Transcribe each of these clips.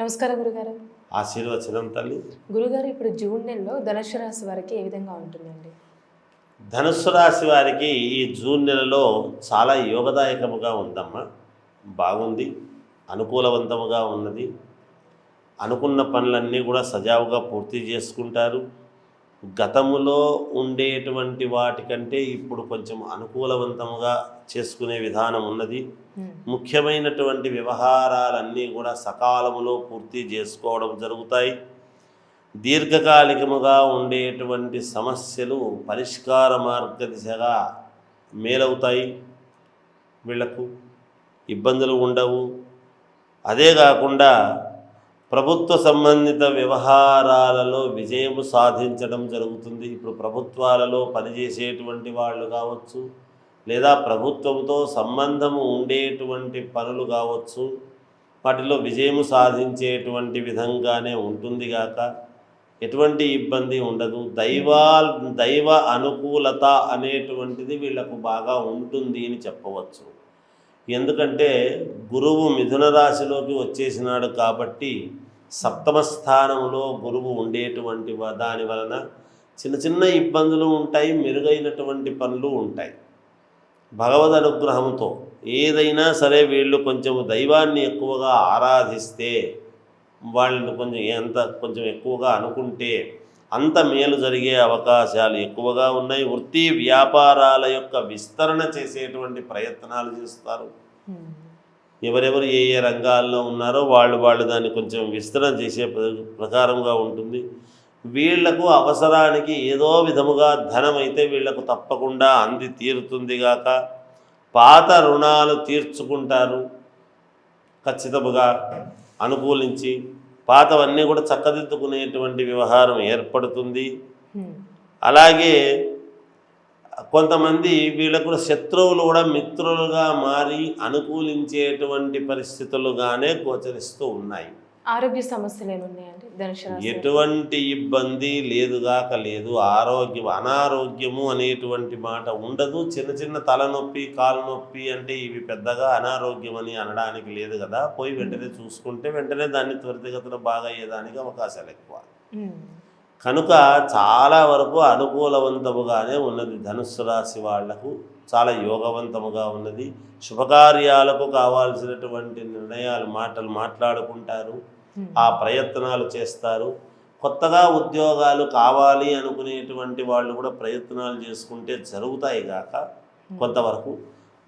నమస్కారం గురుగారు. ఆశీర్వచనం తల్లి. గురుగారు, ఇప్పుడు జూన్ నెలలో ధనుసు రాశి వారికి ఏ విధంగా ఉంటుందండి? ధనుస్సు రాశి వారికి ఈ జూన్ నెలలో చాలా యోగదాయకముగా ఉందమ్మా. బాగుంది, అనుకూలవంతముగా ఉన్నది. అనుకున్న పనులన్నీ కూడా సజావుగా పూర్తి చేసుకుంటారు. గతములో ఉండేటువంటి వాటికంటే ఇప్పుడు కొంచెం అనుకూలవంతముగా చేసుకునే విధానం ఉన్నది. ముఖ్యమైనటువంటి వ్యవహారాలన్నీ కూడా సకాలములో పూర్తి చేసుకోవడం జరుగుతాయి. దీర్ఘకాలికముగా ఉండేటువంటి సమస్యలు పరిష్కార మార్గ దిశగా మేలవుతాయి. వీళ్లకు ఇబ్బందులు ఉండవు. అదే కాకుండా ప్రభుత్వ సంబంధిత వ్యవహారాలలో విజయము సాధించడం జరుగుతుంది. ఇప్పుడు ప్రభుత్వాలలో పనిచేసేటువంటి వాళ్ళు కావచ్చు, లేదా ప్రభుత్వంతో సంబంధము ఉండేటువంటి పనులు కావచ్చు, వాటిలో విజయము సాధించేటువంటి విధంగానే ఉంటుంది గాక ఎటువంటి ఇబ్బంది ఉండదు. దైవ అనుకూలత అనేటువంటిది వీళ్లకు బాగా ఉంటుంది అని చెప్పవచ్చు. ఎందుకంటే గురువు మిథున రాశిలోకి వచ్చేసినాడు కాబట్టి సప్తమ స్థానంలో గురువు ఉండేటువంటి దాని వలన చిన్న చిన్న ఇబ్బందులు ఉంటాయి, మెరుగైనటువంటి పనులు ఉంటాయి. భగవద్ అనుగ్రహంతో ఏదైనా సరే వీళ్ళు కొంచెం దైవాన్ని ఎక్కువగా ఆరాధిస్తే, వాళ్ళని కొంచెం ఎక్కువగా అనుకుంటే అంత మేలు జరిగే అవకాశాలు ఎక్కువగా ఉన్నాయి. వృత్తి వ్యాపారాల యొక్క విస్తరణ చేసేటువంటి ప్రయత్నాలు చేస్తారు. ఎవరెవరు ఏ ఏ రంగాల్లో ఉన్నారో వాళ్ళు దాన్ని కొంచెం విస్తరణ చేసే ప్రకారంగా ఉంటుంది. వీళ్లకు అవసరానికి ఏదో విధముగా ధనం అయితే వీళ్లకు తప్పకుండా అంది తీరుతుంది గాక పాత రుణాలు తీర్చుకుంటారు. ఖచ్చితముగా అనుకూలించి పాతవన్నీ కూడా చక్కదిద్దుకునేటువంటి వ్యవహారం ఏర్పడుతుంది. అలాగే కొంతమంది వీళ్ళకు శత్రువులు కూడా మిత్రులుగా మారి అనుకూలించేటువంటి పరిస్థితులుగానే గోచరిస్తూ ఉన్నాయి. ఆరోగ్య సమస్యలు ఏమున్నాయండి ధనుసు రాశి? ఎటువంటి ఇబ్బంది లేదుగాక లేదు. అనారోగ్యము అనేటువంటి మాట ఉండదు. చిన్న చిన్న తలనొప్పి, కాలు నొప్పి అంటే ఇవి పెద్దగా అనారోగ్యం అని అనడానికి లేదు కదా. పోయి వెంటనే చూసుకుంటే వెంటనే దాన్ని త్వరితగతిన బాగా అయ్యేదానికి అవకాశాలు ఎక్కువ. కనుక చాలా వరకు అనుకూలవంతముగానే ఉన్నది. ధనుస్సు రాశి వాళ్లకు చాలా యోగవంతముగా ఉన్నది. శుభకార్యాలకు కావాల్సినటువంటి మాటలు మాట్లాడుకుంటారు, ఆ ప్రయత్నాలు చేస్తారు. కొత్తగా ఉద్యోగాలు కావాలి అనుకునేటువంటి వాళ్ళు కూడా ప్రయత్నాలు చేసుకుంటే జరుగుతాయి గాక కొంతవరకు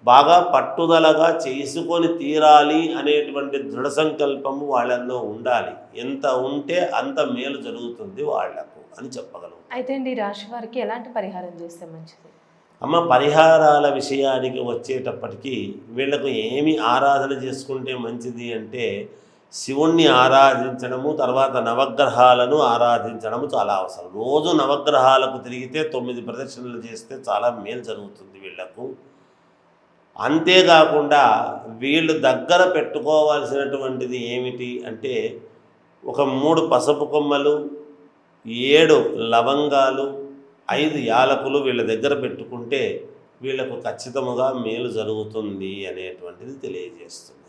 బాగా పట్టుదలగా చేసుకొని తీరాలి అనేటువంటి దృఢ సంకల్పము వాళ్ళల్లో ఉండాలి. ఎంత ఉంటే అంత మేలు జరుగుతుంది వాళ్లకు అని చెప్పగలం. అయితే అండి, రాశి వారికి ఎలాంటి పరిహారం చేస్తే మంచిది? అమ్మ, పరిహారాల విషయానికి వచ్చేటప్పటికీ వీళ్లకు ఏమి ఆరాధన చేసుకుంటే మంచిది అంటే శివుణ్ణి ఆరాధించడము, తర్వాత నవగ్రహాలను ఆరాధించడము చాలా అవసరం. రోజు నవగ్రహాలకు తిరిగితే 9 ప్రదక్షిణలు చేస్తే చాలా మేలు జరుగుతుంది వీళ్లకు. అంతేకాకుండా వీళ్ళు దగ్గర పెట్టుకోవాల్సినటువంటిది ఏమిటి అంటే ఒక 3 పసుపు కొమ్మలు, 7 లవంగాలు, 5 యాలకులు వీళ్ళ దగ్గర పెట్టుకుంటే వీళ్ళకు ఖచ్చితముగా మేలు జరుగుతుంది అనేటువంటిది తెలియజేస్తున్నాను.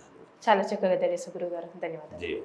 చాలా చక్కగా తెలియదు గురుగారు. ధన్యవాదాలు. జయ.